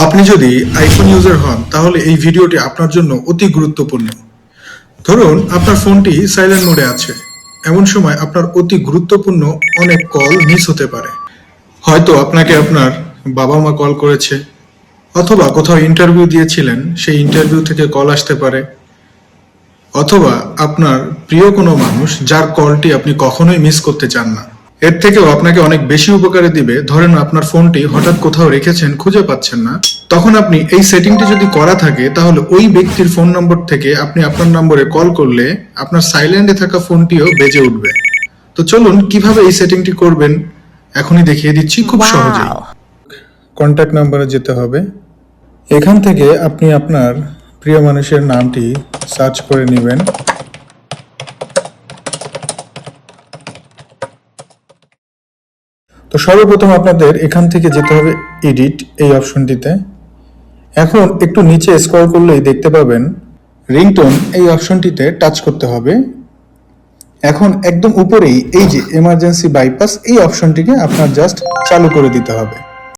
আপনি যদি iPhone user হন তাহলে এই ভিডিওটি আপনার জন্য অতি গুরুত্বপূর্ণ। ধরুন আপনার ফোনটি সাইলেন্ট মোডে আছে, এমন সময় আপনার অতি গুরুত্বপূর্ণ অনেক কল মিস হতে পারে। হয়তো আপনাকে আপনার বাবা মা কল করেছে, অথবা কোথাও ইন্টারভিউ দিয়েছিলেন, সেই ইন্টারভিউ থেকে কল আসতে পারে, অথবা আপনার প্রিয় কোনো মানুষ যার কলটি আপনি কখনোই মিস করতে চান না। এর থেকেও আপনাকে অনেক বেশি উপকারে দিবে, ধরেন আপনার ফোনটি হঠাৎ কোথাও রেখেছেন, খুঁজে পাচ্ছেন না, তখন আপনি এই সেটিংটি যদি করা থাকে তাহলে ওই ব্যক্তির ফোন নম্বর থেকে আপনি আপনার নম্বরে কল করলে আপনার সাইলেন্টে থাকা ফোনটিও বেজে উঠবে। তো চলুন কিভাবে এই সেটিংটি করবেন এখনই দেখিয়ে দিচ্ছি খুব সহজেই। কন্ট্যাক্ট নাম্বারে যেতে হবে। এখান থেকে আপনি আপনার প্রিয় মানুষের নামটি সার্চ করে নেবেন। তো সর্বপ্রথম আপনাদের এখান থেকে যেতে হবে এডিট এই অপশনটিতে। এখন একটু নিচে স্ক্রল করলেই দেখতে পাবেন রিংটোন এই অপশনটিতে টাচ করতে হবে। এখন একদম উপরেই এই যে এমার্জেন্সি বাইপাস এই অপশনটিকে আপনার জাস্ট চালু করে দিতে হবে।